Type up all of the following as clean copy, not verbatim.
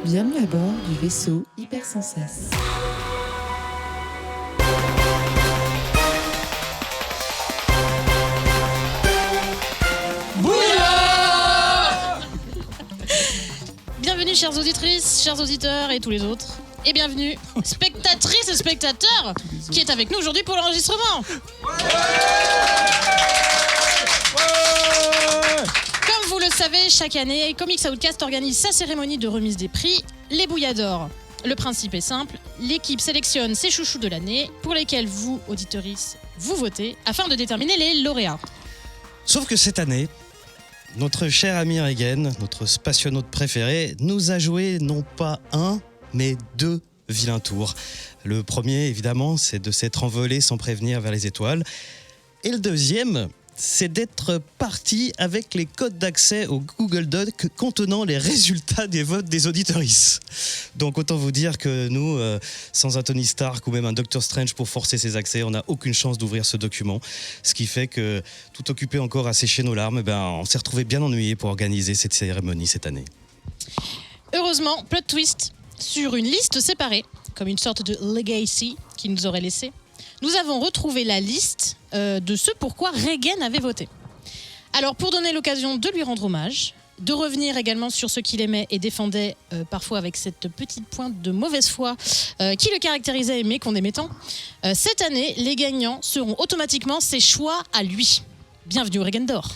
Bienvenue à bord du vaisseau Hypersensas. Bienvenue chères auditrices, chers auditeurs et tous les autres. Et bienvenue spectatrices et spectateurs qui est avec nous aujourd'hui pour l'enregistrement. Comme vous le savez, chaque année, Comics Outcast organise sa cérémonie de remise des prix, les Bouilladors. Le principe est simple, l'équipe sélectionne ses chouchous de l'année pour lesquels vous, auditrices, vous votez afin de déterminer les lauréats. Sauf que cette année, notre cher ami Regen, notre spationaute préféré, nous a joué non pas un, mais deux vilains tours. Le premier, évidemment, c'est de s'être envolé sans prévenir vers les étoiles. Et le deuxième, c'est d'être parti avec les codes d'accès au Google Doc contenant les résultats des votes des auditeuristes. Donc autant vous dire que nous, sans un Tony Stark ou même un Doctor Strange pour forcer ses accès, on n'a aucune chance d'ouvrir ce document. Ce qui fait que, tout occupé encore à sécher nos larmes, on s'est retrouvé bien ennuyé pour organiser cette cérémonie cette année. Heureusement, plot twist, sur une liste séparée, comme une sorte de legacy qui nous aurait laissé, nous avons retrouvé la liste de ce pourquoi Regen avait voté. Alors, pour donner l'occasion de lui rendre hommage, de revenir également sur ce qu'il aimait et défendait, parfois avec cette petite pointe de mauvaise foi qui le caractérisait mais qu'on aimait tant, cette année, les gagnants seront automatiquement ses choix à lui. Bienvenue au Regen d'Or.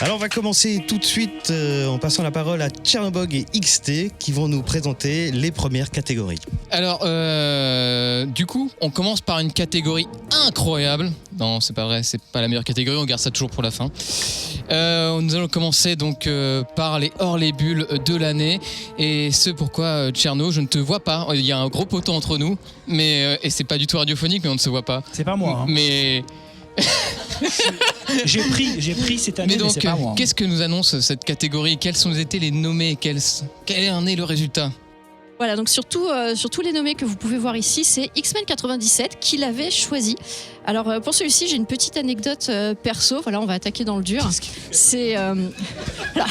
Alors on va commencer tout de suite en passant la parole à Tchernobog et XT qui vont nous présenter les premières catégories. Alors, du coup, on commence par une catégorie incroyable. Non, c'est pas vrai, c'est pas la meilleure catégorie, on garde ça toujours pour la fin. Nous allons commencer donc par les hors-les-bulles de l'année. Et ce pourquoi, Tcherno, je ne te vois pas. Il y a un gros poteau entre nous, mais, et c'est pas du tout radiophonique, mais on ne se voit pas. C'est pas moi. Hein. Mais... j'ai pris cette année, mais donc, c'est pas moi. Qu'est-ce que nous annonce cette catégorie? Quels ont été les nommés? Quel en est le résultat? Voilà, donc sur tous les nommés que vous pouvez voir ici, c'est X-Men 97 qui l'avait choisi. Alors pour celui-ci, j'ai une petite anecdote perso. Voilà, on va attaquer dans le dur. C'est là,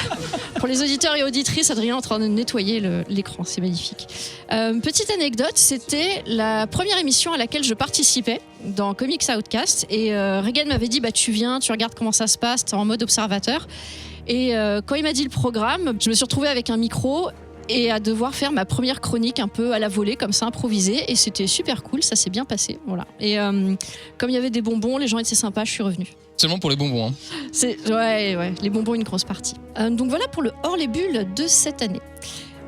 pour les auditeurs et auditrices, Adrien est en train de nettoyer l'écran, c'est magnifique. Petite anecdote, c'était la première émission à laquelle je participais dans Comics Outcast et Regen m'avait dit tu viens, tu regardes comment ça se passe, t'es en mode observateur. Et quand il m'a dit le programme, je me suis retrouvée avec un micro et à devoir faire ma première chronique un peu à la volée, comme ça, improvisée. Et c'était super cool, ça s'est bien passé. Voilà. Et comme il y avait des bonbons, les gens étaient sympas, je suis revenue. Seulement pour les bonbons, hein. Ouais, les bonbons, une grosse partie. Donc voilà pour le hors-les-bulles de cette année.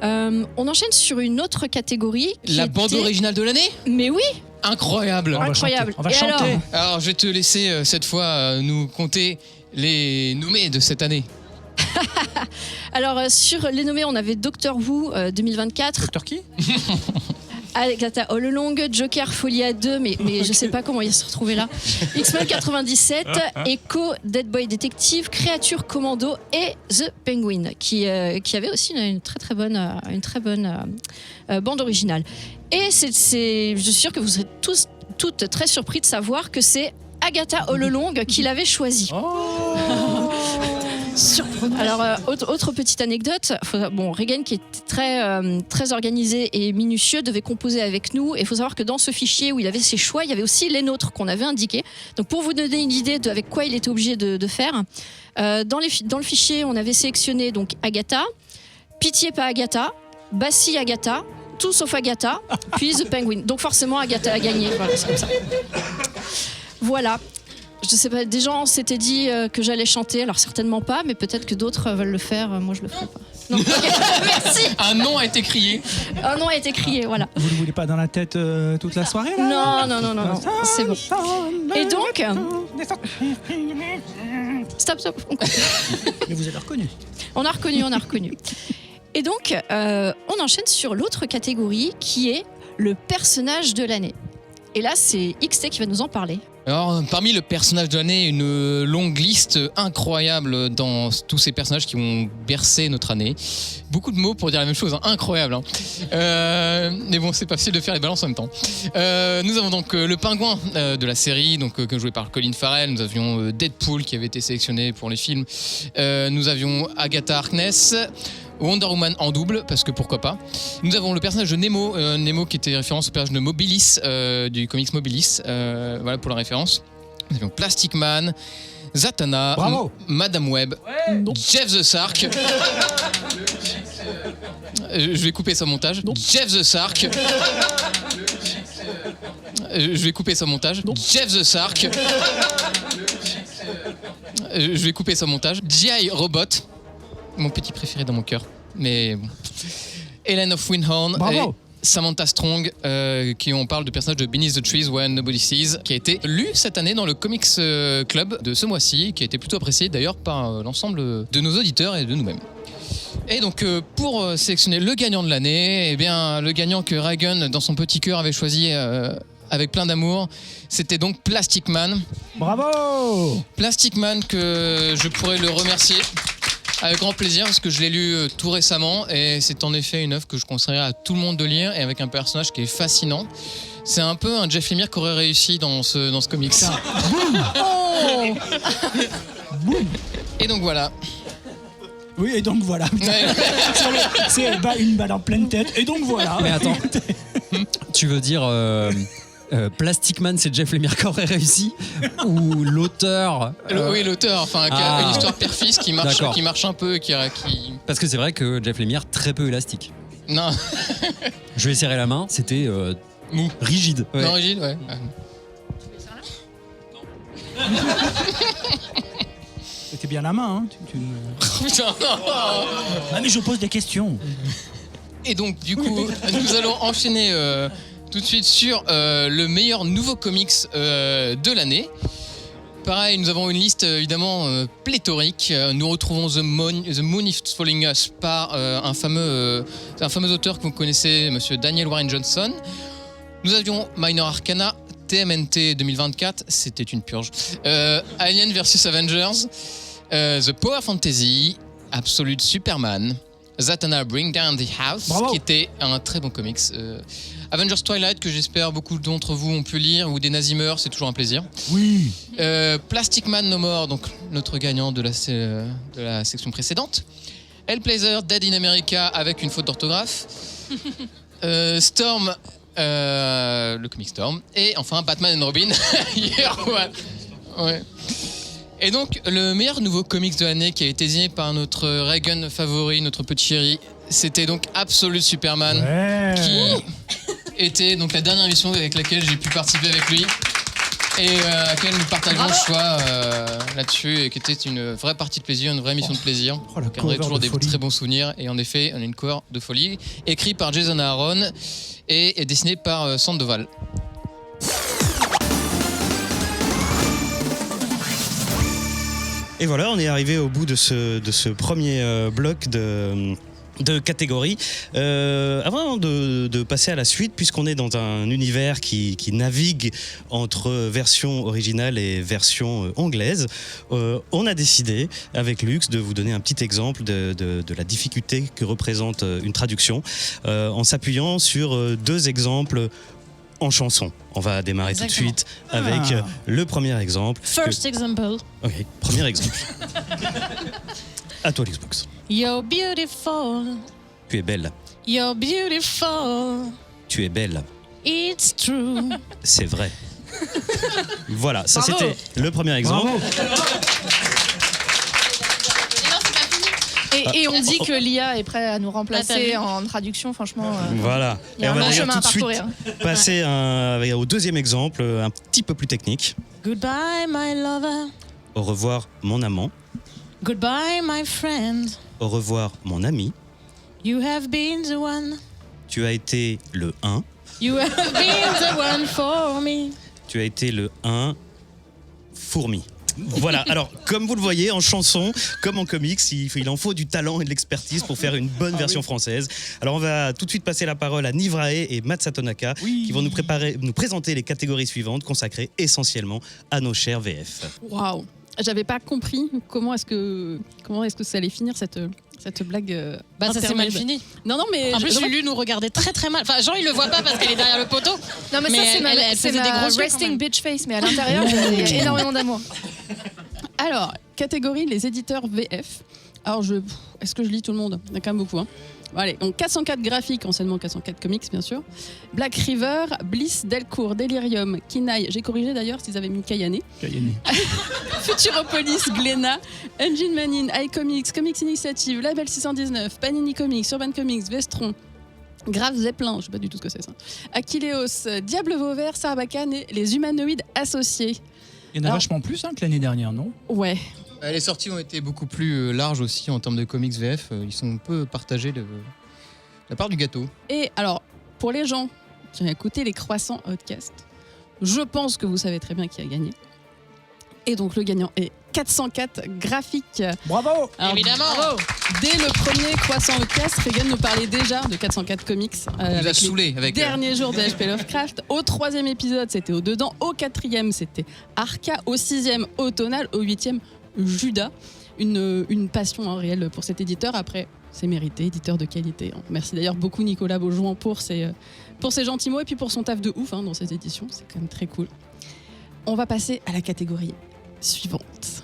On enchaîne sur une autre catégorie. La bande originale de l'année ? Mais oui. Incroyable. Incroyable. On va chanter. Alors, je vais te laisser cette fois nous compter les nommés de cette année. Alors, sur les nommés, on avait Doctor Who 2024. Docteur qui ? Agatha All Along, Joker Folie à 2, mais je sais pas comment il se retrouvait là. X-Men 97, Echo, Dead Boy Detective, Créature Commando et The Penguin, qui avait aussi une très bonne bande originale. Et je suis sûre que vous serez toutes très surpris de savoir que c'est Agatha All Along qui l'avait choisi. Oh. Surprenant. Alors, autre petite anecdote. Regen, qui est très organisé et minutieux, devait composer avec nous. Et il faut savoir que dans ce fichier où il avait ses choix, il y avait aussi les nôtres qu'on avait indiqués. Donc, pour vous donner une idée avec quoi il était obligé de faire, dans le fichier, on avait sélectionné donc Agatha, Pitié pas Agatha, Bassi Agatha, tout sauf Agatha, puis The Penguin. Donc, forcément, Agatha a gagné. Voilà, c'est comme ça. Voilà. Je sais pas, des gens s'étaient dit que j'allais chanter, alors certainement pas, mais peut-être que d'autres veulent le faire, moi je le ferai pas. Non, okay. Merci. Un nom a été crié. Un nom a été crié, voilà. Vous ne voulez pas dans la tête toute la soirée là ? Non, c'est bon. Et donc... Stop, on coupe. Mais vous avez reconnu. On a reconnu. Et donc, on enchaîne sur l'autre catégorie qui est le personnage de l'année. Et là, c'est XT qui va nous en parler. Alors, parmi le personnage de l'année, une longue liste incroyable dans tous ces personnages qui ont bercé notre année. Beaucoup de mots pour dire la même chose, hein. Incroyable. Mais bon, c'est pas facile de faire les balances en même temps. Nous avons donc le pingouin de la série, donc joué par Colin Farrell. Nous avions Deadpool qui avait été sélectionné pour les films. Nous avions Agatha Harkness. Wonder Woman en double, parce que pourquoi pas. Nous avons le personnage de Nemo, Nemo qui était référence au personnage de Mobilis, du comics Mobilis, voilà pour la référence. Nous avions Plastic Man, Zatanna, Madame Web, Jeff the Shark. Je vais couper ça au montage. Jeff the Shark. Je vais couper ça au montage. Jeff the Shark. Je vais couper ça au montage. G.I. Robot. Mon petit préféré dans mon cœur. Mais bon. Helen of Windhorn et Samantha Strong, qui on parle de personnage de Beneath the Trees When Nobody Sees, qui a été lu cette année dans le Comics Club de ce mois-ci, qui a été plutôt apprécié d'ailleurs par l'ensemble de nos auditeurs et de nous-mêmes. Et donc pour sélectionner le gagnant de l'année, eh bien le gagnant que Reagan dans son petit cœur avait choisi avec plein d'amour, c'était donc Plastic Man. Bravo! Plastic Man, que je pourrais le remercier avec grand plaisir, parce que je l'ai lu tout récemment et c'est en effet une œuvre que je conseillerais à tout le monde de lire, et avec un personnage qui est fascinant. C'est un peu un Jeff Lemire qui aurait réussi dans ce comics. Oh Boum! Et donc voilà. Oui, et donc voilà. C'est une balle en pleine tête, et donc voilà. Mais attends, tu veux dire Plastic Man, c'est Jeff Lemire qui aurait réussi, ou l'auteur Oui, l'auteur, enfin, qui a une histoire père-fils qui marche un peu, qui... Parce que c'est vrai que Jeff Lemire, très peu élastique. Non. Je vais serrer la main, c'était mou, rigide. Ouais. Non, rigide, ouais. C'était bien la main, hein. Putain, non. Ah, mais je pose des questions. Et donc, du coup, nous allons enchaîner tout de suite sur le meilleur nouveau comics de l'année. Pareil, nous avons une liste évidemment pléthorique. Nous retrouvons The Moon is Following Us par un fameux auteur que vous connaissez, monsieur Daniel Warren Johnson. Nous avions Minor Arcana, TMNT 2024, c'était une purge. Alien vs Avengers, The Power Fantasy, Absolute Superman, Zatanna Bring Down the House, qui était un très bon comics. Avengers Twilight, que j'espère beaucoup d'entre vous ont pu lire, ou des Nazimeurs, c'est toujours un plaisir. Oui. Plastic Man No More, donc notre gagnant de la section précédente. Hellblazer, Dead in America, avec une faute d'orthographe. Storm, le comic Storm. Et enfin Batman and Robin, Year One. Ouais. Et donc, le meilleur nouveau comics de l'année qui a été désigné par notre Reagan favori, notre petit chéri, c'était donc Absolute Superman, qui était donc la dernière émission avec laquelle j'ai pu participer avec lui, et à laquelle nous partageons le choix là-dessus, et qui était une vraie partie de plaisir, une vraie mission de plaisir. Qui aurait toujours des très bons souvenirs, et en effet, on a une cover de folie, écrit par Jason Aaron et dessiné par Sandoval. Et voilà, on est arrivé au bout de ce premier bloc de catégories. Avant de passer à la suite, puisqu'on est dans un univers qui navigue entre version originale et version anglaise, on a décidé avec Lux de vous donner un petit exemple de la difficulté que représente une traduction, en s'appuyant sur deux exemples en chanson. On va démarrer tout de suite avec le premier exemple. First example. Ok, premier exemple. À toi l'Xbox. You're beautiful. Tu es belle. You're beautiful. Tu es belle. It's true. C'est vrai. Voilà, ça Bravo. c'était le premier exemple. Et on dit que l'IA est prête à nous remplacer en traduction, franchement. Voilà. Il y a un long chemin à parcourir. Passer au deuxième exemple, un petit peu plus technique. Goodbye, my lover. Au revoir, mon amant. Goodbye, my friend. Au revoir, mon ami. You have been the one. Tu as été le 1. You have been the one for me. Tu as été le 1 fourmi. Voilà, alors comme vous le voyez, en chanson, comme en comics, il en faut du talent et de l'expertise pour faire une bonne version française. Alors on va tout de suite passer la parole à Nivrae et Matt Satonaka qui vont nous présenter les catégories suivantes consacrées essentiellement à nos chers VF. Waouh, j'avais pas compris comment est-ce que ça allait finir cette blague. Ça c'est mal fini. Non, mais en plus Lulu nous regardait très très mal. Enfin, Jean il le voit pas parce qu'elle est derrière le poteau. Non, mais ça, elle c'est faisait des ma gros yeux, resting quand même. bitch face, mais à l'intérieur, il y a énormément d'amour. Alors, catégorie les éditeurs VF. Alors, est-ce que je lis tout le monde? Il y en a quand même beaucoup. Hein. Bon, allez, donc 404 graphiques, anciennement 404 comics, bien sûr. Black River, Bliss, Delcourt, Delirium, Kinaï. J'ai corrigé d'ailleurs s'ils avaient mis Kayane. Futuropolis, Glénat, Engine Manine, iComics, Comics Initiative, Label 619, Panini Comics, Urban Comics, Vestron, Grave Zeppelin, je sais pas du tout ce que c'est ça. Achilleos, Diable Vauvert, Sarbacane et les humanoïdes associés. Il y en a vachement plus que l'année dernière, non? Ouais. Les sorties ont été beaucoup plus larges aussi en termes de comics VF. Ils sont un peu partagés la part du gâteau. Et alors, pour les gens qui ont écouté les Croissants Outcast, je pense que vous savez très bien qui a gagné. Et donc, le gagnant est 404 graphiques. Bravo! Alors, Évidemment. bravo. Dès le premier Croissant Outcast, Regan nous parlait déjà de 404 comics. Il nous a saoulé avec Dernier jour de HP Lovecraft. Au 3e épisode, c'était Au Dedans. Au 4e, c'était Arca. Au 6e, Automnal. Au 8e, Judas. Une passion réelle pour cet éditeur. Après, c'est mérité, éditeur de qualité. Merci d'ailleurs beaucoup Nicolas Beaujouan pour ses gentils mots et puis pour son taf de ouf dans ces éditions. C'est quand même très cool. On va passer à la catégorie suivante.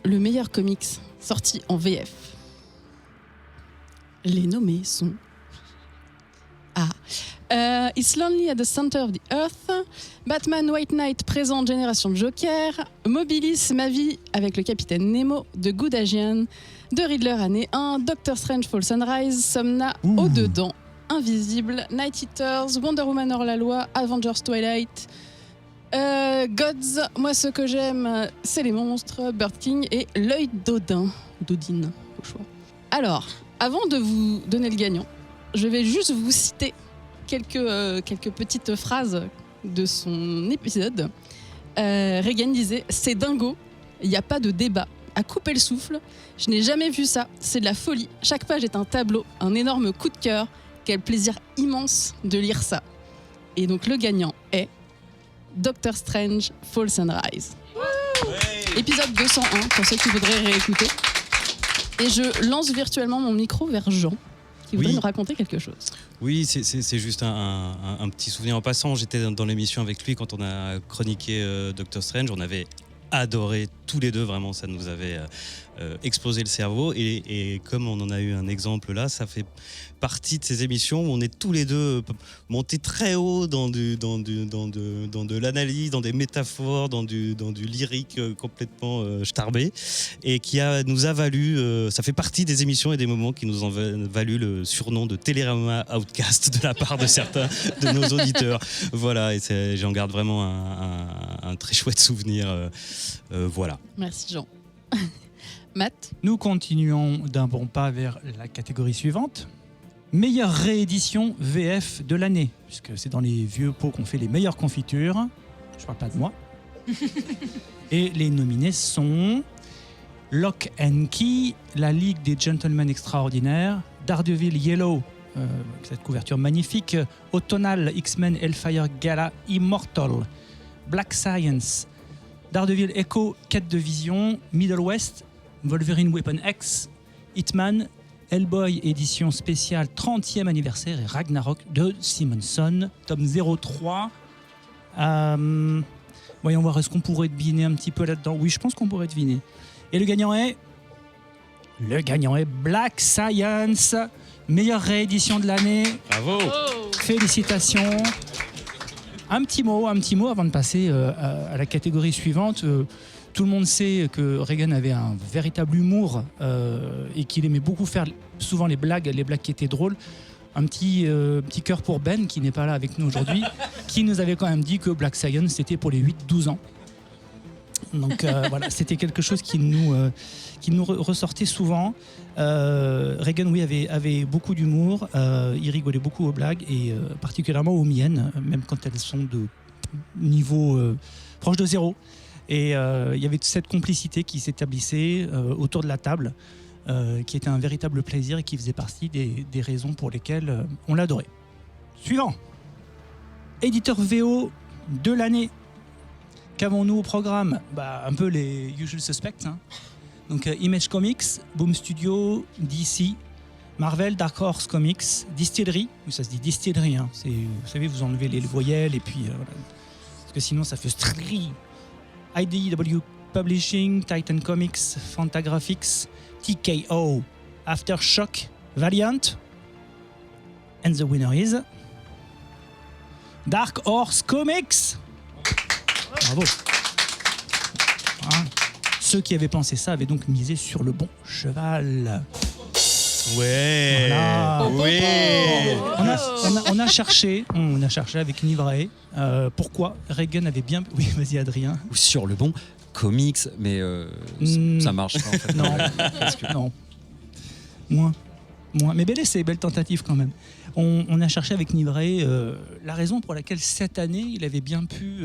Le meilleur comics sorti en VF. Les nommés sont It's Lonely at the Center of the Earth, Batman White Knight présente Génération Joker, Mobilis Ma vie avec le capitaine Nemo, The Good Asian, The Riddler année 1, Doctor Strange Fall Sunrise, Somna Au Dedans, Invisible, Night Eaters, Wonder Woman hors la loi, Avengers Twilight, Gods, moi ce que j'aime c'est les monstres, Bird King et L'œil d'Odin, d'Odine au choix. Alors, avant de vous donner le gagnant, je vais juste vous citer quelques petites phrases de son épisode. Regan disait « C'est dingo, il n'y a pas de débat. À couper le souffle, je n'ai jamais vu ça, c'est de la folie. Chaque page est un tableau, un énorme coup de cœur. Quel plaisir immense de lire ça. » Et donc le gagnant est Doctor Strange Fall Sunrise. Épisode 201 pour ceux qui voudraient réécouter. Et je lance virtuellement mon micro vers Jean qui voudrait nous raconter quelque chose. Oui, c'est juste un petit souvenir en passant. J'étais dans l'émission avec lui quand on a chroniqué Doctor Strange. On avait adoré tous les deux, vraiment, ça nous avait explosé le cerveau. Et comme on en a eu un exemple là, ça fait partie de ces émissions où on est tous les deux montés très haut dans de l'analyse, dans des métaphores, dans du lyrique complètement starbé, et nous a valu, ça fait partie des émissions et des moments qui nous ont valu le surnom de Télérama Outcast de la part de certains de nos auditeurs. Voilà, et j'en garde vraiment un très chouette souvenir. Voilà. Merci Jean. Matt? Nous continuons d'un bon pas vers la catégorie suivante. Meilleure réédition VF de l'année, puisque c'est dans les vieux pots qu'on fait les meilleures confitures. Je parle pas de moi. Et les nominés sont Lock and Key, La Ligue des Gentlemen Extraordinaires, Daredevil Yellow, cette couverture magnifique, Automnal, X-Men Hellfire Gala Immortal, Black Science, Daredevil Echo, Quête de Vision, Middle West, Wolverine Weapon X, Hitman, Hellboy édition spéciale 30e anniversaire et Ragnarok de Simonson, tome 03. Voyons voir, est-ce qu'on pourrait deviner un petit peu là-dedans? Oui, je pense qu'on pourrait deviner. Et le gagnant est Black Science, meilleure réédition de l'année. Bravo. Félicitations. Un petit mot avant de passer à la catégorie suivante. Tout le monde sait que Regan avait un véritable humour et qu'il aimait beaucoup faire souvent les blagues qui étaient drôles. Un petit cœur pour Ben, qui n'est pas là avec nous aujourd'hui, qui nous avait quand même dit que Black Science, c'était pour les 8-12 ans. Donc voilà, c'était quelque chose qui nous ressortait souvent. Regan, oui, avait beaucoup d'humour. Il rigolait beaucoup aux blagues et particulièrement aux miennes, même quand elles sont de niveau proche de zéro. Et il y avait cette complicité qui s'établissait autour de la table, qui était un véritable plaisir et qui faisait partie des raisons pour lesquelles on l'adorait. Suivant. Éditeur VO de l'année. Qu'avons-nous au programme? Un peu les usual suspects. Hein. Donc Image Comics, Boom Studio, DC, Marvel, Dark Horse Comics, Distillery. Ça se dit Distillery. Hein. Vous savez, vous enlevez les voyelles et puis... voilà. Parce que sinon, ça fait Stri. IDW Publishing, Titan Comics, Fantagraphics, TKO, Aftershock, Valiant. And the winner is... Dark Horse Comics. Bravo. Hein. Ceux qui avaient pensé ça avaient donc misé sur le bon cheval. Ouais. Voilà. Oui. On a cherché avec une livret pourquoi Reagan avait bien... Oui, vas-y Adrien. Ou sur le bon comics, mais ça marche pas en fait. Non, non. Moins. Mais belle essai, belle tentative quand même. On a cherché avec Nivray la raison pour laquelle cette année il avait bien pu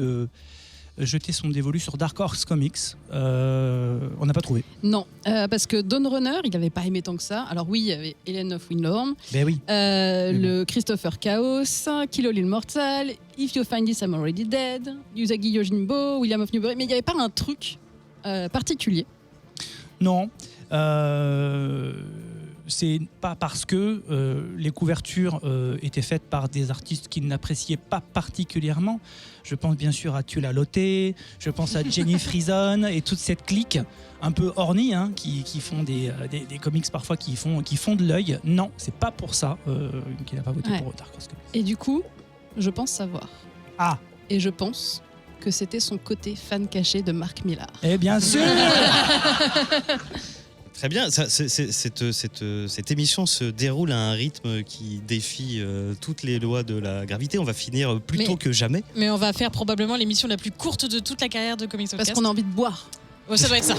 jeter son dévolu sur Dark Horse Comics. On n'a pas trouvé. Non, parce que Dawn Runner, il n'avait pas aimé tant que ça. Alors oui, il y avait Helen of Windhorn, Ben oui. le Christopher Chaos, Kilo l'Immortal, If You Find This I'm Already Dead, Usagi Yojimbo, William of Newbury, mais il n'y avait pas un truc particulier. Non. C'est pas parce que les couvertures étaient faites par des artistes qu'il n'appréciait pas particulièrement. Je pense bien sûr à Tula Lotte, je pense à Jenny Frison et toute cette clique un peu ornie hein, qui font des comics parfois qui font de l'œil. Non, c'est pas pour ça qu'il n'a pas voté pour Dark Horse Comics. Et du coup, je pense savoir. Ah. Et je pense que c'était son côté fan caché de Mark Millar. Eh bien sûr. Très bien, cette émission se déroule à un rythme qui défie toutes les lois de la gravité. On va finir plus tôt que jamais. Mais on va faire probablement l'émission la plus courte de toute la carrière de Comics Podcast. Parce qu'on a envie de boire. Oh, ça doit être ça.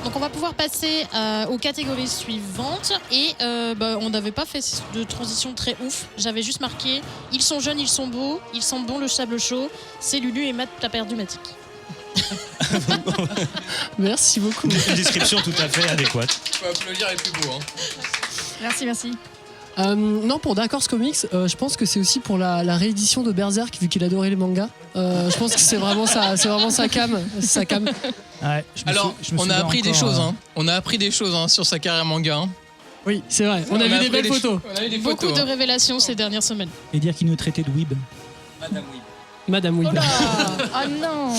Donc on va pouvoir passer aux catégories suivantes et on n'avait pas fait de transition très ouf. J'avais juste marqué ils sont jeunes, ils sont beaux, ils sentent bon le sable chaud. C'est Lulu et Matt t'as perdu Matic. Merci beaucoup. Une description tout à fait adéquate. Tu peux applaudir les plus beaux. Hein. Merci. Non, pour Dark Horse Comics, je pense que c'est aussi pour la réédition de Berserk, vu qu'il adorait les mangas. Je pense que c'est vraiment sa cam. Ouais, on a appris des choses. Hein. On a appris des choses sur sa carrière manga. Hein. Oui, c'est vrai. On a vu des belles photos. On a eu des Beaucoup photos, de révélations ces dernières semaines. Et dire qu'il nous traitait de weeb. Madame Weeb. Oh non.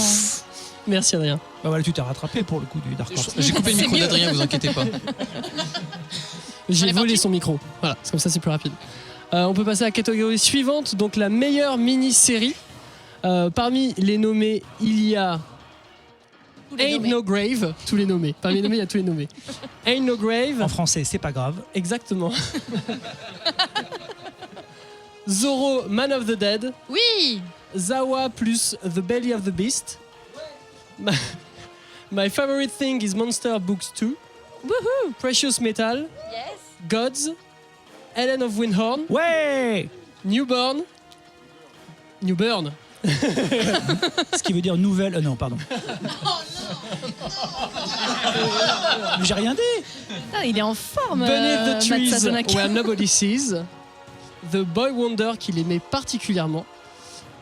Merci Adrien. Bah voilà, tu t'es rattrapé pour le coup du Dark Horse. J'ai coupé le micro d'Adrien, vous inquiétez pas. J'ai volé son micro. Voilà, c'est comme ça, c'est plus rapide. On peut passer à la catégorie suivante, donc la meilleure mini-série. Parmi les nommés, il y a Ain't No Grave, tous les nommés. Parmi les nommés, il y a tous les nommés. Ain't No Grave. En français, c'est pas grave. Exactement. Zorro, Man of the Dead. Oui. Zawa plus The Belly of the Beast. My Favorite Thing is Monster Books 2. Woohoo! Precious Metal. Yes. Gods. Helen of Windhorn. Ouais. Newburn. Ce qui veut dire nouvelle... non, pardon. Mais j'ai rien dit. Ah, il est en forme. Matt Beneath the Trees Sazonaki. Where Nobody Sees. The Boy Wonder qu'il aimait particulièrement.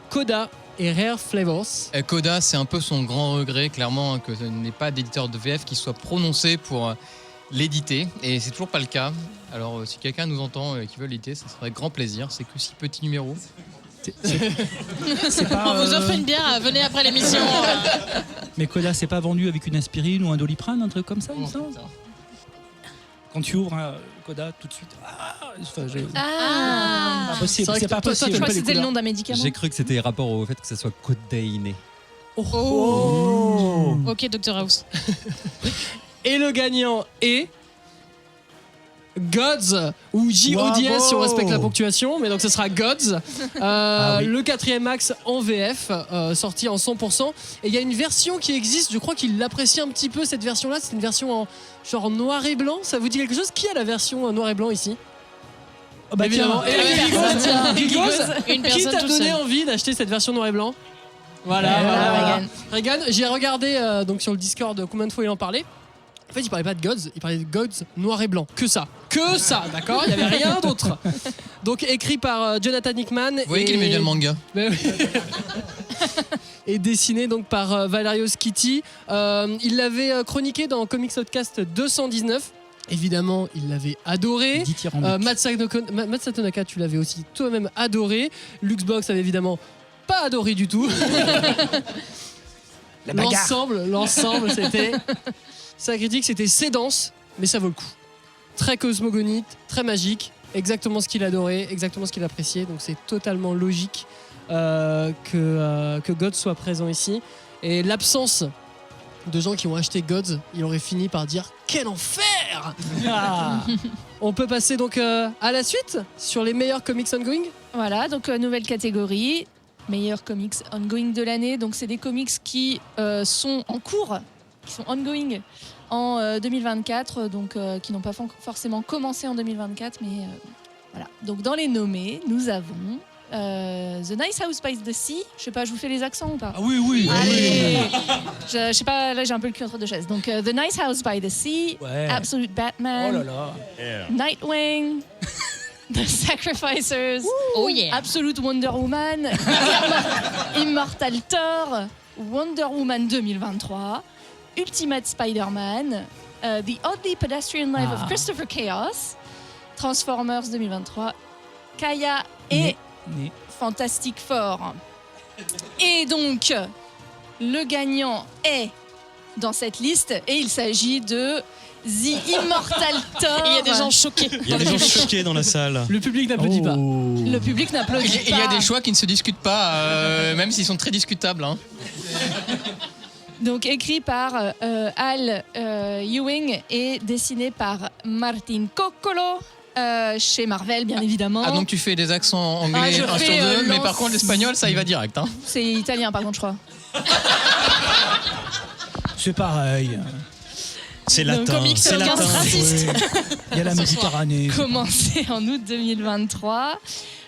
Coda et Rare Flavors. Coda, c'est un peu son grand regret, clairement, que ce n'est pas d'éditeur de VF qui soit prononcé pour l'éditer. Et c'est toujours pas le cas. Alors, si quelqu'un nous entend et qui veut l'éditer, ça serait avec grand plaisir. C'est que 6 petits numéros. C'est pas, On vous offre une bière, venez après l'émission. Mais Coda, c'est pas vendu avec une aspirine ou un Doliprane, un truc comme ça, il me semble. Quand tu ouvres un Coda, tout de suite... Pas possible, c'est pas possible. Je Je crois que c'était le nom d'un médicament. J'ai cru que c'était rapport au fait que ça soit codéiné. Oh. Ok, Dr House. Et le gagnant est... Gods, ou J-O-D-S si on respecte la ponctuation, mais donc ce sera Gods. Oui. Le 4e axe en VF, sorti en 100%. Et il y a une version qui existe, je crois qu'il l'apprécie un petit peu cette version-là. C'est une version en genre noir et blanc. Ça vous dit quelque chose? Qui a la version noir et blanc ici? Ah bah Évidemment. tiens. Et Gigos, Une qui personne t'a tout donné seul. envie d'acheter cette version noir et blanc? Voilà, Regan, j'ai regardé donc sur le Discord combien de fois il en parlait. En fait, il parlait pas de Gods, il parlait de Gods noir et blanc. Que ça, d'accord. Il y avait rien d'autre. Donc écrit par Jonathan Hickman. Vous voyez qu'il aimait bien le manga. Ben oui. Et dessiné donc par Valerio Schiti. Il l'avait chroniqué dans Comics Outcast 219. Évidemment, il l'avait adoré. Matt Satonaka, tu l'avais aussi toi-même adoré. Luxbox avait évidemment pas adoré du tout. L'ensemble, c'était... Sa critique, c'était c'est dense, mais ça vaut le coup. Très cosmogonite, très magique, exactement ce qu'il adorait, exactement ce qu'il appréciait. Donc c'est totalement logique que God soit présent ici. Et l'absence de gens qui ont acheté Gods, il aurait fini par dire quel enfer. On peut passer donc à la suite sur les meilleurs comics ongoing. Voilà, donc nouvelle catégorie, meilleurs comics ongoing de l'année. Donc c'est des comics qui sont en cours, qui sont ongoing en 2024, donc qui n'ont pas forcément commencé en 2024, mais voilà. Donc dans les nommés, nous avons The Nice House by the Sea. Je sais pas, je vous fais les accents ou pas? Ah oui. Allez. Je sais pas, là j'ai un peu le cul entre deux chaises. Donc The Nice House by the Sea, Ouais. Absolute Batman, Oh là là. Nightwing, The Sacrificers, Oh yeah. Absolute Wonder Woman, Immortal Thor, Wonder Woman 2023, Ultimate Spider-Man, The Oddly Pedestrian Life of Christopher Chaos, Transformers 2023, Kaya et Fantastic Four. Et donc, le gagnant est dans cette liste et il s'agit de The Immortal Thor. Il y a des gens choqués. Il y a des gens choqués dans la salle. Le public n'applaudit pas. Le public n'applaudit pas. Il y a des choix qui ne se discutent pas, même s'ils sont très discutables. Hein. Donc écrit par Al Ewing et dessiné par Martin Coccolo chez Marvel, bien évidemment. Ah, donc tu fais des accents anglais Ah, je 1 sur fais, 2, mais par contre l'espagnol ça y va direct. Hein. C'est italien par contre, je crois. C'est pareil. C'est Donc, latin. comics C'est latin. raciste. Il y a la Méditerranée. Commencé en août 2023.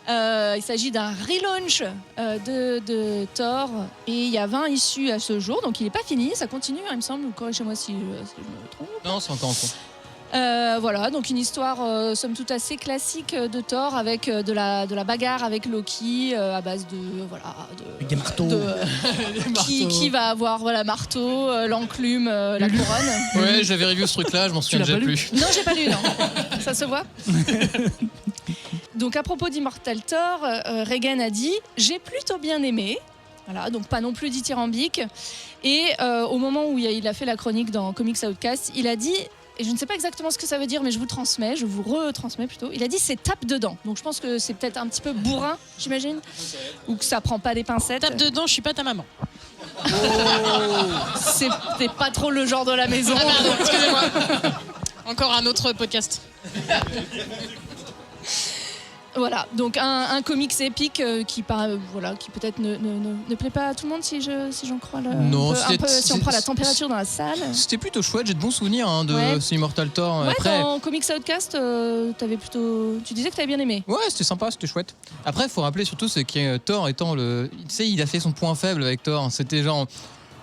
Il s'agit d'un relaunch de Thor et il y a 20 issues à ce jour, donc il n'est pas fini, ça continue, il me semble. Corrigez-moi si je me trompe. Non, c'est encore en cours. Voilà, donc une histoire somme toute assez classique de Thor avec de la bagarre avec Loki à base de Avec des marteaux. qui va avoir marteau, l'enclume, la couronne. Ouais, j'avais revu ce truc-là, je m'en souviens l'as déjà pas lu plus. Non, j'ai pas lu, non. Ça se voit. Donc à propos d'Immortal Thor, Regan a dit « J'ai plutôt bien aimé ». Voilà, donc pas non plus dithyrambique. Et au moment où il a fait la chronique dans Comics Outcast, il a dit, et je ne sais pas exactement ce que ça veut dire, mais je vous retransmets plutôt, il a dit « C'est tape dedans ». Donc je pense que c'est peut-être un petit peu bourrin, j'imagine, ou que ça prend pas des pincettes. Tape dedans, je suis pas ta maman. C'était pas trop le genre de la maison. Ah pardon, excusez-moi. Encore un autre podcast. Voilà, donc un comics épique qui peut-être ne plaît pas à tout le monde si j'en crois Non, si on prend la température dans la salle. C'était plutôt chouette, j'ai de bons souvenirs de Ouais. ce Immortal Thor. Ouais, Après, dans Comics Outcast, tu disais que t'avais bien aimé. ouais, c'était sympa, c'était chouette. Après, il faut rappeler surtout c'est que Thor étant le. Tu sais, il a fait son point faible avec Thor. C'était genre.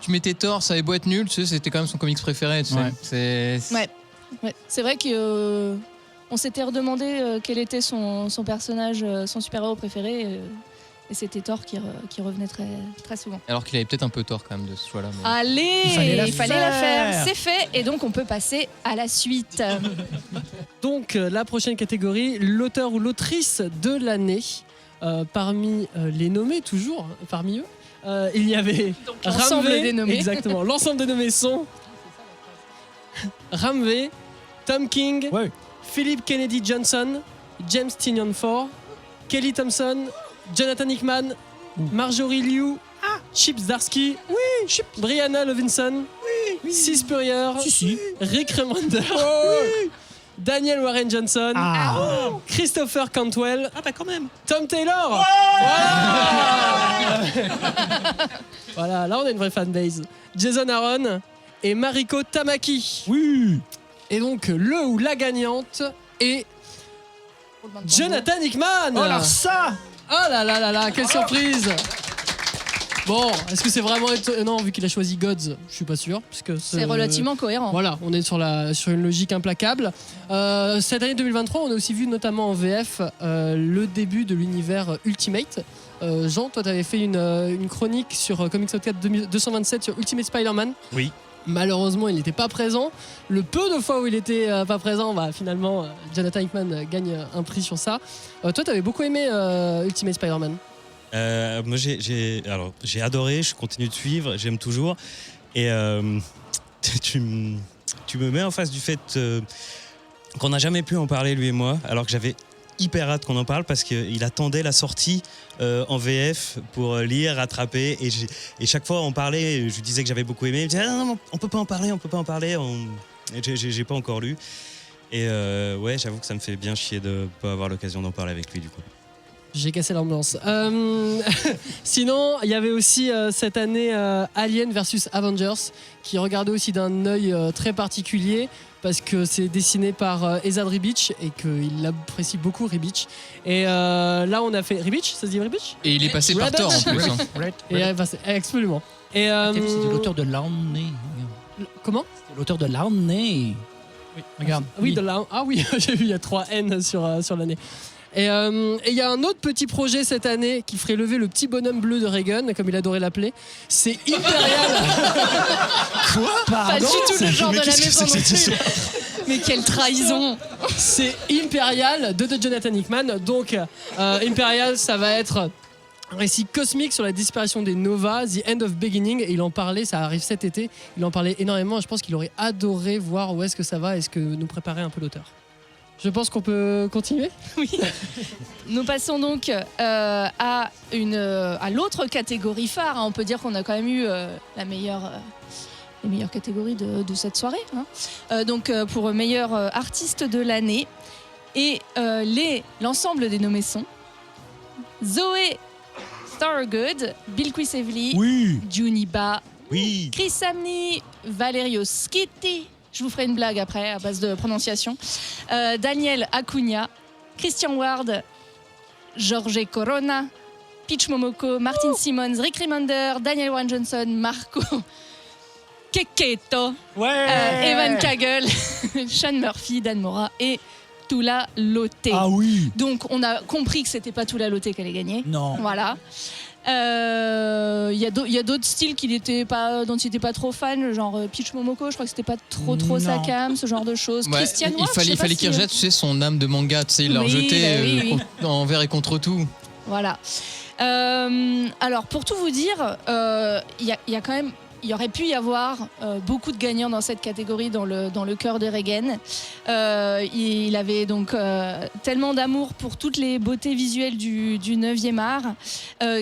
Tu mettais Thor, ça avait beau être nul, tu sais, c'était quand même son comics préféré. Tu sais. Ouais. Ouais, c'est vrai que on s'était redemandé quel était son personnage, son super-héros préféré. Et c'était Thor qui revenait très, très souvent. Alors qu'il avait peut-être un peu tort quand même de ce choix-là. mais- Allez, Il fallait la la faire. faire. C'est fait. Et donc on peut passer à la suite. Donc la prochaine catégorie, l'auteur ou l'autrice de l'année. Parmi les nommés, toujours, parmi eux, il y avait l'ensemble Ramvé, des nommés. Exactement, l'ensemble des nommés sont Ramvé, Tom King, Ouais. Philip Kennedy Johnson, James Tynion IV, Kelly Thompson, Jonathan Hickman, Marjorie Liu, Chip Zdarsky, Brianna Levinson, Cy Spurrier, Rick Remender, Daniel Warren Johnson, Christopher Cantwell, Quand même. Tom Taylor. Voilà, là on a une vraie fanbase. Jason Aaron et Mariko Tamaki. Oui. Et donc le ou la gagnante est Jonathan Hickman. Oh alors ça Oh là là là là, quelle surprise. Bon, est-ce que c'est vraiment étonnant vu qu'il a choisi Gods? Je suis pas sûr. Puisque C'est relativement cohérent. Voilà, on est sur une logique implacable. Cette année 2023, on a aussi vu notamment en VF le début de l'univers Ultimate. Jean, toi, tu avais fait une chronique sur Comics Outcast 227 sur Ultimate Spider-Man. Oui. Malheureusement, il n'était pas présent. Le peu de fois où il était pas présent, finalement, Jonathan Hickman gagne un prix sur ça. Toi, tu avais beaucoup aimé Ultimate Spider-Man. Moi, j'ai adoré, je continue de suivre, j'aime toujours. Et tu me mets en face du fait qu'on n'a jamais pu en parler, lui et moi, alors que j'avais hyper hâte qu'on en parle parce qu'il attendait la sortie en VF pour lire, rattraper. Et chaque fois, on parlait, je lui disais que j'avais beaucoup aimé. Il me disait non, on peut pas en parler, J'ai pas encore lu. Et ouais, j'avoue que ça me fait bien chier de pas avoir l'occasion d'en parler avec lui, du coup. J'ai cassé l'ambiance. Sinon, il y avait aussi cette année Alien versus Avengers, qui regardait aussi d'un œil très particulier, parce que c'est dessiné par Esad Ribic et qu'il apprécie beaucoup Ribic. Et là, on a fait Ribic, ça se dit Ribic? Et il est passé par Thor en plus. Hein. Absolument. Et C'était l'auteur de l'année. comment? C'était l'auteur de l'année. Oui, regarde. Oui, j'ai vu, il y a 3 N sur l'année. Et il y a un autre petit projet cette année qui ferait lever le petit bonhomme bleu de Reagan, comme il adorait l'appeler. C'est Imperial. Quoi? Pas du tout le genre de la maison non plus. Mais quelle trahison. C'est Imperial de Jonathan Hickman. Donc Imperial, ça va être un récit cosmique sur la disparition des Nova, The End of Beginning. Et il en parlait, ça arrive cet été. Il en parlait énormément. Je pense qu'il aurait adoré voir où est-ce que ça va et ce que nous préparait un peu l'auteur. Je pense qu'on peut continuer. Oui. Nous passons donc à l'autre catégorie phare. On peut dire qu'on a quand même eu les meilleures catégories de cette soirée. Donc pour meilleur artiste de l'année. Et l'ensemble des nommés sont Zoé Thorogood, Bill Quisevely, Oui. Juniba, Oui. Chris Samney, Valerio Schitti. Je vous ferai une blague après à base de prononciation. Daniel Acuna, Christian Ward, Jorge Corona, Peach Momoko, Martin Simmons, Rick Remender, Daniel Warren Johnson, Marco Keketo, Evan Kagel, Sean Murphy, Dan Mora et Tula Lotte. Ah oui. Donc on a compris que c'était pas Tula Lotte qui allait gagner. Non. Voilà. Il y a d'autres styles dont il n'était pas trop fan, genre Peach Momoko, je crois que c'était pas trop sa cam, ce genre de choses. Ouais, Christian il Ward, fallait qu'il rejette, tu sais, son âme de manga, tu sais, il l'a Oui, rejeté oui. envers et contre tout. Voilà. Alors pour tout vous dire, il y aurait pu y avoir beaucoup de gagnants dans cette catégorie dans le cœur de Reagan. Il avait donc tellement d'amour pour toutes les beautés visuelles du 9e art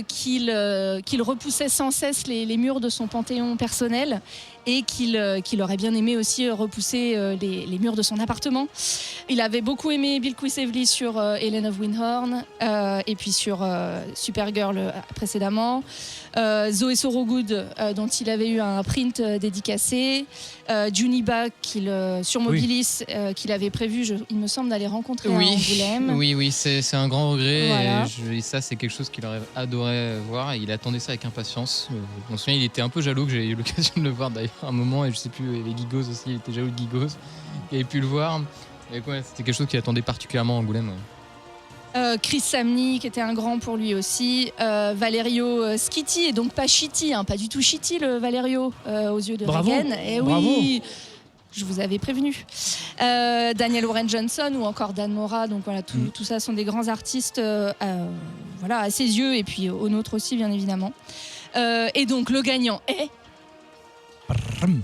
qu'il repoussait sans cesse les murs de son panthéon personnel et qu'il aurait bien aimé aussi repousser les murs de son appartement. Il avait beaucoup aimé Bill Quisevely sur Helen of Windhorn et puis sur Supergirl précédemment. Zoé Thorogood dont il avait eu un print dédicacé. Juniba sur Mobilis qu'il avait prévu, il me semble, d'aller rencontrer à Angoulême. Oui, c'est un grand regret. Voilà. Et ça, c'est quelque chose qu'il aurait adoré voir. Et il attendait ça avec impatience. Je me souviens, il était un peu jaloux que j'ai eu l'occasion de le voir d'ailleurs à un moment. Et je sais plus, il y avait Gigos aussi, il était jaloux de Gigos. Il avait pu le voir. Et ouais, c'était quelque chose qu'il attendait particulièrement à Angoulême. Chris Samney qui était un grand pour lui aussi, Valerio Schitti et donc pas Chitty, pas du tout Chitty le Valerio aux yeux de Bravo. Reagan. Et oui, je vous avais prévenu. Daniel Warren Johnson ou encore Dan Mora, donc voilà, tout ça sont des grands artistes voilà, à ses yeux et puis aux nôtres aussi bien évidemment. Et donc le gagnant est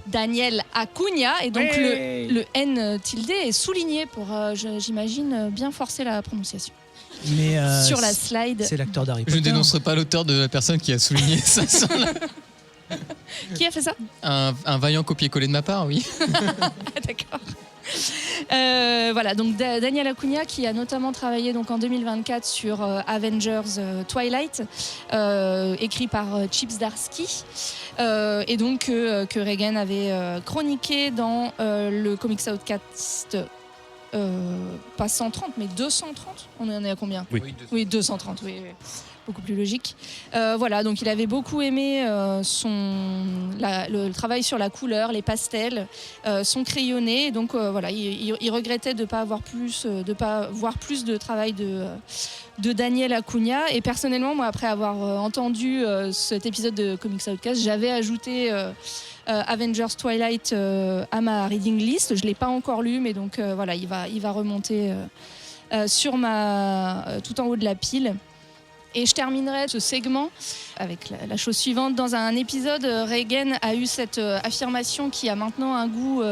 Daniel Acuna et donc le N tilde est souligné pour, j'imagine, bien forcer la prononciation. Mais sur la slide. c'est l'acteur d'Harry Je Potter. ne dénoncerai pas l'auteur de la personne qui a souligné ça. Qui a fait ça? Un vaillant copier-coller de ma part, oui. D'accord. Voilà, donc Daniel Acuna qui a notamment travaillé donc en 2024 sur Avengers Twilight, écrit par Chip Zdarsky, et donc que Reagan avait chroniqué dans le Comics Outcast pas 130, mais 230. On en est à combien ? Oui, 230, oui. Beaucoup plus logique. Voilà, donc il avait beaucoup aimé le travail sur la couleur, les pastels, son crayonné. Donc voilà, il regrettait de ne pas voir plus de travail de Daniel Acuna. Et personnellement, moi, après avoir entendu cet épisode de Comics Outcast, j'avais ajouté Avengers Twilight à ma reading list. Je ne l'ai pas encore lu, mais donc voilà, il va remonter sur tout en haut de la pile. Et je terminerai ce segment avec la chose suivante. Dans un épisode, Reagan a eu cette affirmation qui a maintenant un goût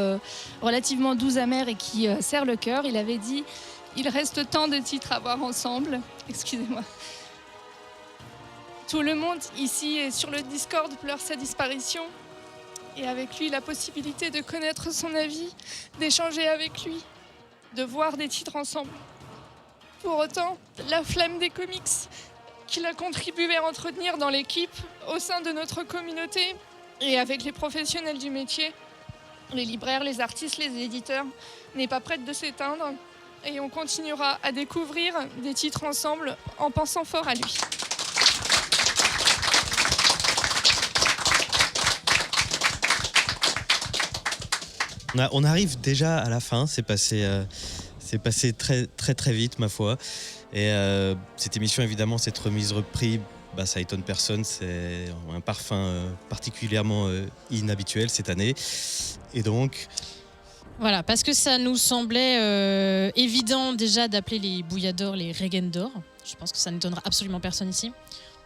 relativement doux, amer et qui serre le cœur. Il avait dit « Il reste tant de titres à voir ensemble. » Excusez-moi. Tout le monde ici et sur le Discord pleure sa disparition. Et avec lui, la possibilité de connaître son avis, d'échanger avec lui, de voir des titres ensemble. Pour autant, la flamme des comics qu'il a contribué à entretenir dans l'équipe, au sein de notre communauté et avec les professionnels du métier, les libraires, les artistes, les éditeurs, n'est pas prête de s'éteindre et on continuera à découvrir des titres ensemble en pensant fort à lui. On arrive déjà à la fin, c'est passé très très très vite ma foi. Et cette émission, évidemment, cette remise reprise, ça étonne personne, c'est un parfum particulièrement inhabituel cette année. Et donc... Voilà, parce que ça nous semblait évident déjà d'appeler les Bouilladors les Reagan d'or. Je pense que ça n'étonnera absolument personne ici.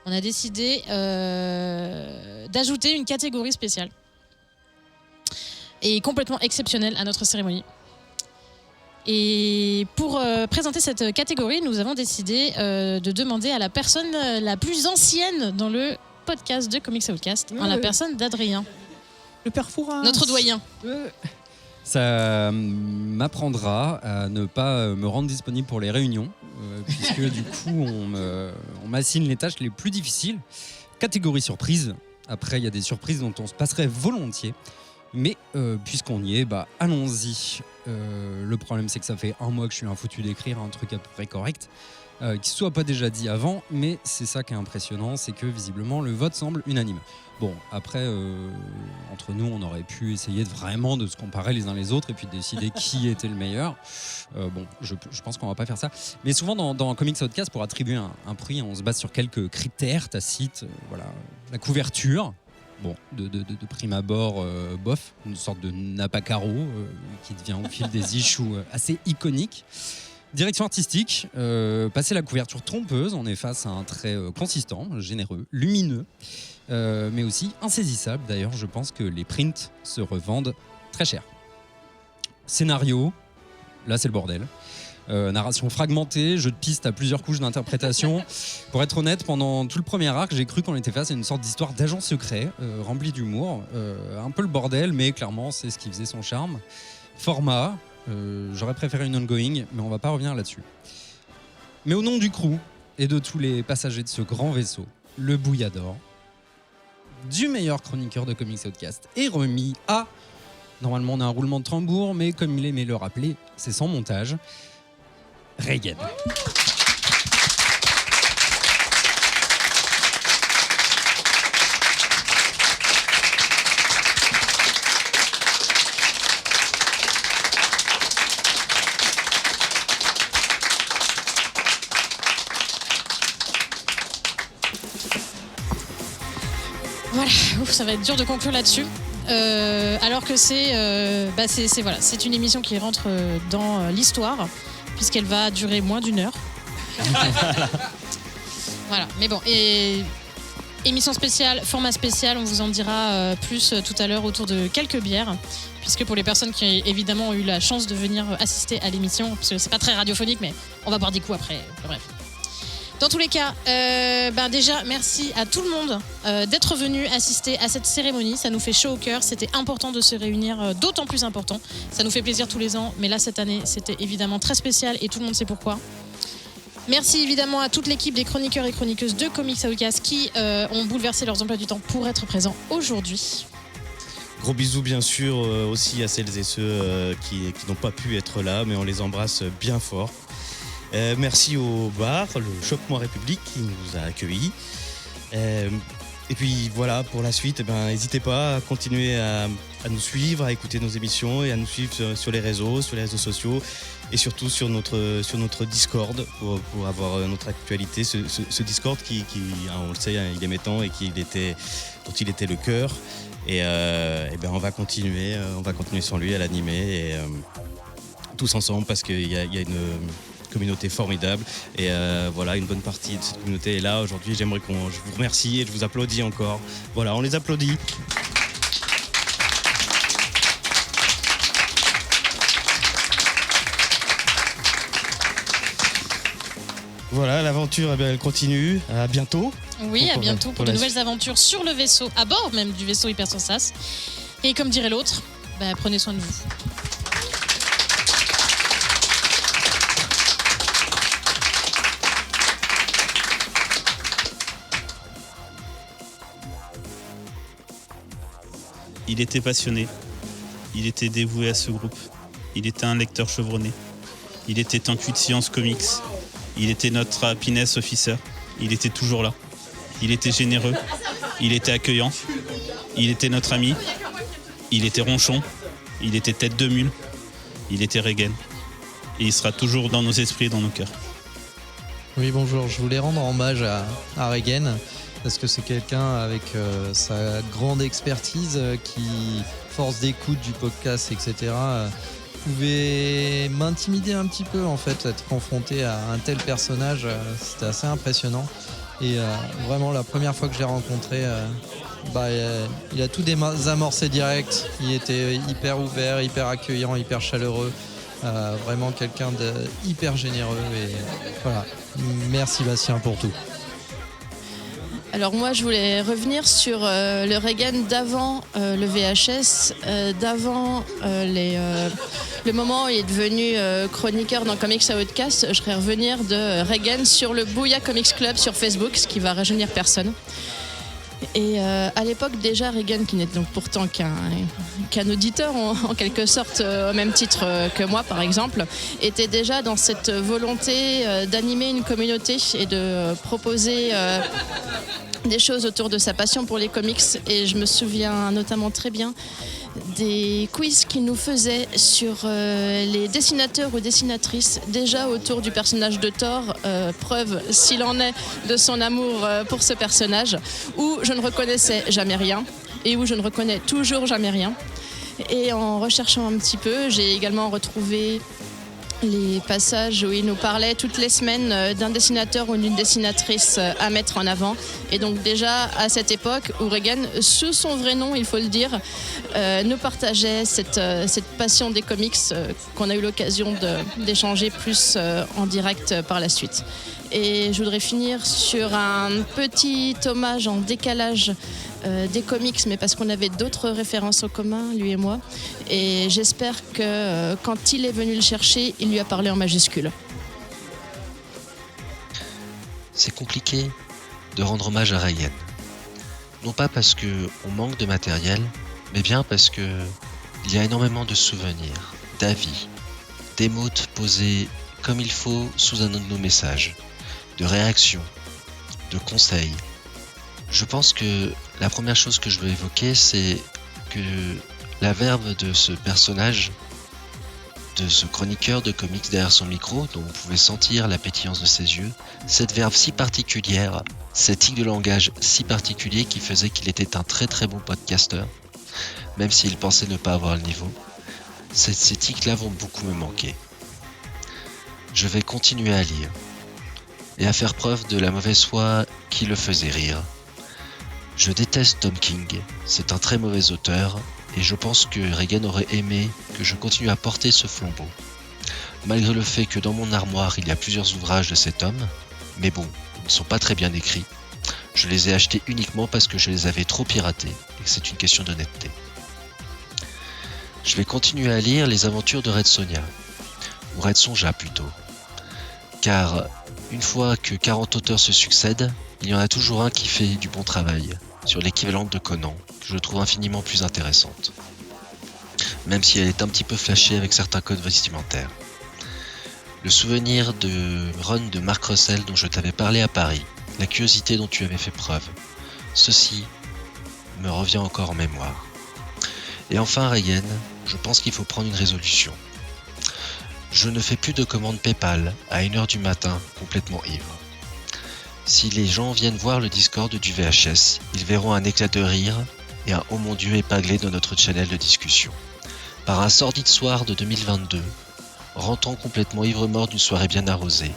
On a décidé d'ajouter une catégorie spéciale et complètement exceptionnelle à notre cérémonie. Et pour présenter cette catégorie, nous avons décidé de demander à la personne la plus ancienne dans le podcast de Comics Outcast, en la personne d'Adrien. Le père Fouras. Notre doyen. Ça m'apprendra à ne pas me rendre disponible pour les réunions, puisque du coup, on m'assigne les tâches les plus difficiles. Catégorie surprise. Après, il y a des surprises dont on se passerait volontiers. Mais puisqu'on y est, allons-y. Le problème, c'est que ça fait un mois que je suis un foutu d'écrire un truc à peu près correct, qui ne soit pas déjà dit avant, mais c'est ça qui est impressionnant, c'est que visiblement le vote semble unanime. Bon, après, entre nous, on aurait pu essayer vraiment de se comparer les uns les autres et puis de décider qui était le meilleur. Bon, je pense qu'on va pas faire ça. Mais souvent, dans Comics Outcast, pour attribuer un prix, on se base sur quelques critères tacites. Voilà, la couverture. Bon, de prime abord, bof, une sorte de Napacaro qui devient au fil des issues assez iconique. Direction artistique, passer la couverture trompeuse, on est face à un trait consistant, généreux, lumineux, mais aussi insaisissable. D'ailleurs, je pense que les prints se revendent très cher. Scénario, là c'est le bordel. Narration fragmentée, jeu de piste à plusieurs couches d'interprétation. Pour être honnête, pendant tout le premier arc, j'ai cru qu'on était face à une sorte d'histoire d'agent secret, remplie d'humour. Un peu le bordel, mais clairement, c'est ce qui faisait son charme. Format, j'aurais préféré une ongoing, mais on va pas revenir là-dessus. Mais au nom du crew et de tous les passagers de ce grand vaisseau, le Bouillador du meilleur chroniqueur de Comics Outcast est remis à... Normalement, on a un roulement de tambour, mais comme il aimait le rappeler, c'est sans montage. Reagan. Voilà, ça va être dur de conclure là-dessus. Alors que c'est une émission qui rentre dans l'histoire, puisqu'elle va durer moins d'1 heure. Voilà, mais bon, et émission spéciale, format spécial, on vous en dira plus tout à l'heure autour de quelques bières, puisque pour les personnes qui évidemment ont eu la chance de venir assister à l'émission, parce que c'est pas très radiophonique, mais on va boire des coups après, bref. Dans tous les cas, déjà, merci à tout le monde d'être venu assister à cette cérémonie. Ça nous fait chaud au cœur. C'était important de se réunir, d'autant plus important. Ça nous fait plaisir tous les ans, mais là, cette année, c'était évidemment très spécial et tout le monde sait pourquoi. Merci évidemment à toute l'équipe des chroniqueurs et chroniqueuses de Comics Outcast qui ont bouleversé leurs emplois du temps pour être présents aujourd'hui. Gros bisous bien sûr aussi à celles et ceux qui n'ont pas pu être là, mais on les embrasse bien fort. Merci au bar, le Chope-moi République qui nous a accueillis. Et puis voilà, pour la suite, n'hésitez pas à continuer à nous suivre, à écouter nos émissions et à nous suivre sur les réseaux sociaux et surtout sur notre Discord pour avoir notre actualité. Ce Discord qui on le sait, il est mettant et dont il était le cœur. Et on va continuer sans lui à l'animer et tous ensemble parce qu'il y a une communauté formidable et voilà, une bonne partie de cette communauté est là aujourd'hui. Je vous remercie et je vous applaudis encore. Voilà, on les applaudit. Voilà, l'aventure elle continue. À bientôt. Oui, à bientôt pour de nouvelles aventures sur le vaisseau, à bord même du vaisseau Hyper Sensas. Et comme dirait l'autre, prenez soin de vous. Il était passionné, il était dévoué à ce groupe, il était un lecteur chevronné, il était tanku de science comics, il était notre happiness officer, il était toujours là, il était généreux, il était accueillant, il était notre ami, il était ronchon, il était tête de mule, il était Regen, et il sera toujours dans nos esprits et dans nos cœurs. Oui, bonjour, je voulais rendre hommage à Regen. Parce que c'est quelqu'un avec sa grande expertise qui, force d'écoute du podcast, etc., pouvait m'intimider un petit peu en fait, être confronté à un tel personnage, c'était assez impressionnant. Et vraiment la première fois que je l'ai rencontré, il a tout désamorcé direct, il était hyper ouvert, hyper accueillant, hyper chaleureux, vraiment quelqu'un de hyper généreux et voilà, merci Bastien pour tout. Alors moi, je voulais revenir sur le Regen d'avant le VHS, d'avant le moment où il est devenu chroniqueur dans Comics Outcast. Je voudrais revenir de Regen sur le Booyah Comics Club sur Facebook, ce qui va rajeunir personne. Et à l'époque déjà, Regen, qui n'est donc pourtant qu'un auditeur en quelque sorte, au même titre que moi par exemple, était déjà dans cette volonté d'animer une communauté et de proposer des choses autour de sa passion pour les comics. Et je me souviens notamment très bien des quiz qu'il nous faisait sur les dessinateurs ou dessinatrices déjà autour du personnage de Thor, preuve s'il en est de son amour pour ce personnage, où je ne reconnaissais jamais rien et où je ne reconnais toujours jamais rien. Et en recherchant un petit peu, j'ai également retrouvé les passages où il nous parlait toutes les semaines d'un dessinateur ou d'une dessinatrice à mettre en avant. Et donc déjà à cette époque, où Regen, sous son vrai nom, il faut le dire, nous partageait cette passion des comics qu'on a eu l'occasion d'échanger plus en direct par la suite. Et je voudrais finir sur un petit hommage en décalage des comics, mais parce qu'on avait d'autres références en commun, lui et moi. Et j'espère que quand il est venu le chercher, il lui a parlé en majuscule. C'est compliqué de rendre hommage à Regen. Non pas parce qu'on manque de matériel, mais bien parce qu'il y a énormément de souvenirs, d'avis, d'émotes posées comme il faut sous un de nos messages, de réactions, de conseils. Je pense que la première chose que je veux évoquer, c'est que la verve de ce personnage, de ce chroniqueur de comics derrière son micro, dont vous pouvez sentir la pétillance de ses yeux, cette verve si particulière, cet tic de langage si particulier qui faisait qu'il était un très très bon podcasteur, même s'il pensait ne pas avoir le niveau, ces tics-là vont beaucoup me manquer. Je vais continuer à lire et à faire preuve de la mauvaise foi qui le faisait rire. Je déteste Tom King, c'est un très mauvais auteur et je pense que Regen aurait aimé que je continue à porter ce flambeau. Malgré le fait que dans mon armoire il y a plusieurs ouvrages de cet homme, mais bon, ils ne sont pas très bien écrits. Je les ai achetés uniquement parce que je les avais trop piratés et que c'est une question d'honnêteté. Je vais continuer à lire les aventures de Red Sonja, ou Red Sonja plutôt, car une fois que 40 auteurs se succèdent, il y en a toujours un qui fait du bon travail, sur l'équivalent de Conan, que je le trouve infiniment plus intéressante. Même si elle est un petit peu flashée avec certains codes vestimentaires. Le souvenir de run de Mark Russell dont je t'avais parlé à Paris, la curiosité dont tu avais fait preuve, ceci me revient encore en mémoire. Et enfin Regen, je pense qu'il faut prendre une résolution. Je ne fais plus de commandes PayPal à 1h du matin complètement ivre. Si les gens viennent voir le Discord du VHS, ils verront un éclat de rire et un « oh mon Dieu » épinglé dans notre channel de discussion. Par un sordide soir de 2022, rentrant complètement ivre-mort d'une soirée bien arrosée,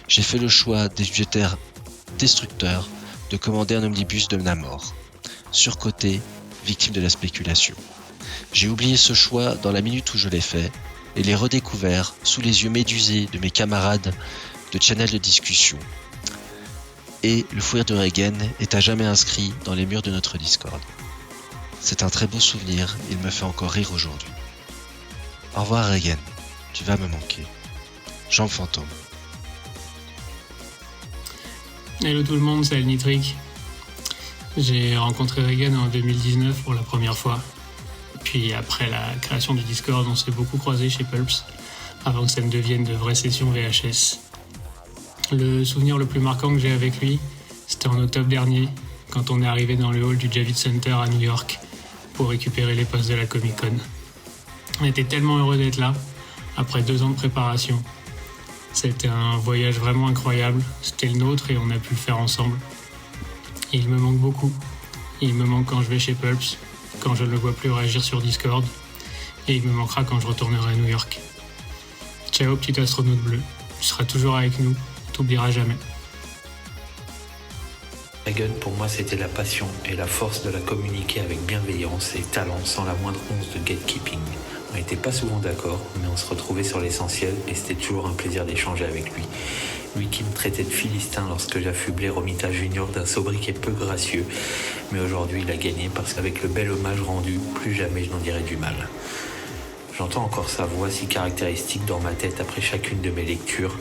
j'ai fait le choix budgétaire destructeur de commander un omnibus de Namor. Surcoté, victime de la spéculation. J'ai oublié ce choix dans la minute où je l'ai fait et l'ai redécouvert sous les yeux médusés de mes camarades de channel de discussion. Et le fou rire de Regen est à jamais inscrit dans les murs de notre Discord. C'est un très beau souvenir, il me fait encore rire aujourd'hui. Au revoir Regen, tu vas me manquer. Jean Fantôme. Hello tout le monde, c'est Alnitric. J'ai rencontré Regen en 2019 pour la première fois. Puis après la création du Discord, on s'est beaucoup croisés chez Pulps, avant que ça ne devienne de vraies sessions VHS. Le souvenir le plus marquant que j'ai avec lui, c'était en octobre dernier, quand on est arrivé dans le hall du Javits Center à New York pour récupérer les passes de la Comic-Con. On était tellement heureux d'être là, après 2 ans de préparation. C'était un voyage vraiment incroyable, c'était le nôtre et on a pu le faire ensemble. Et il me manque beaucoup. Il me manque quand je vais chez Pulps, quand je ne le vois plus réagir sur Discord, et il me manquera quand je retournerai à New York. Ciao petit astronaute bleu, tu seras toujours avec nous, on t'oubliera jamais. Regen, pour moi, c'était la passion et la force de la communiquer avec bienveillance et talent sans la moindre once de gatekeeping. On n'était pas souvent d'accord, mais on se retrouvait sur l'essentiel et c'était toujours un plaisir d'échanger avec lui. Lui qui me traitait de philistin lorsque j'affublais Romita Junior d'un sobriquet peu gracieux. Mais aujourd'hui, il a gagné parce qu'avec le bel hommage rendu, plus jamais je n'en dirai du mal. J'entends encore sa voix si caractéristique dans ma tête après chacune de mes lectures,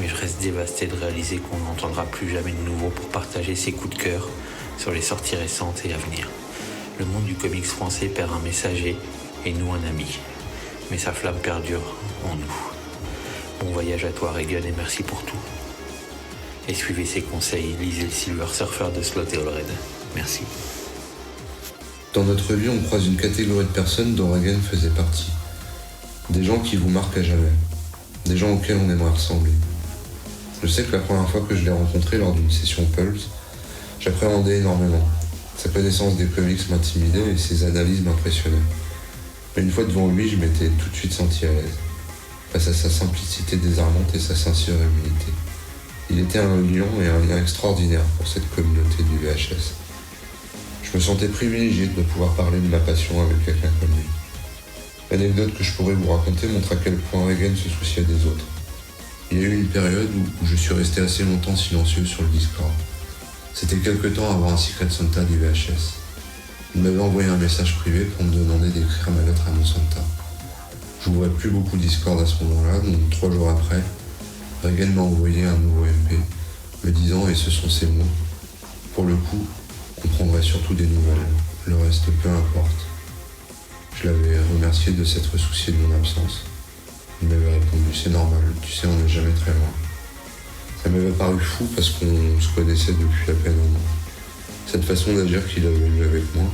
mais je reste dévasté de réaliser qu'on n'entendra plus jamais de nouveau pour partager ses coups de cœur sur les sorties récentes et à venir. Le monde du comics français perd un messager et nous un ami. Mais sa flamme perdure en nous. Bon voyage à toi Regen et merci pour tout. Et suivez ses conseils, lisez le Silver Surfer de Slott et Allred. Merci. Dans notre vie, on croise une catégorie de personnes dont Regen faisait partie. Des gens qui vous marquent à jamais. Des gens auxquels on aimerait ressembler. Je sais que la première fois que je l'ai rencontré lors d'une session Pulse, j'appréhendais énormément. Sa connaissance des comics m'intimidait et ses analyses m'impressionnaient. Mais une fois devant lui, je m'étais tout de suite senti à l'aise, face à sa simplicité désarmante et sa sincère humilité. Il était un lion et un lien extraordinaire pour cette communauté du VHS. Je me sentais privilégié de pouvoir parler de ma passion avec quelqu'un comme lui. L'anecdote que je pourrais vous raconter montre à quel point Regen se souciait des autres. Il y a eu une période où je suis resté assez longtemps silencieux sur le Discord. C'était quelque temps avant un Secret Santa du VHS. Il m'avait envoyé un message privé pour me demander d'écrire ma lettre à mon Santa. Je n'ouvrais plus beaucoup Discord à ce moment-là, donc 3 jours après, Regen m'a envoyé un nouveau MP, me disant, et ce sont ses mots, « Pour le coup, on prendrait surtout des nouvelles, le reste peu importe. » Je l'avais remercié de s'être soucié de mon absence. Il m'avait répondu, « C'est normal, tu sais, on n'est jamais très loin. » Ça m'avait paru fou parce qu'on se connaissait depuis à peine un an. Cette façon d'agir qu'il avait eue avec moi,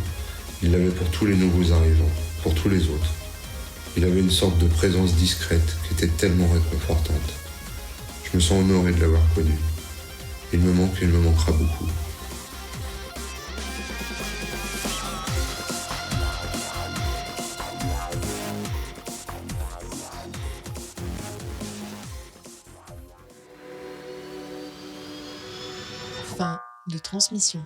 il l'avait pour tous les nouveaux arrivants, pour tous les autres. Il avait une sorte de présence discrète qui était tellement réconfortante. Je me sens honoré de l'avoir connu. Il me manque et il me manquera beaucoup. Fin de transmission.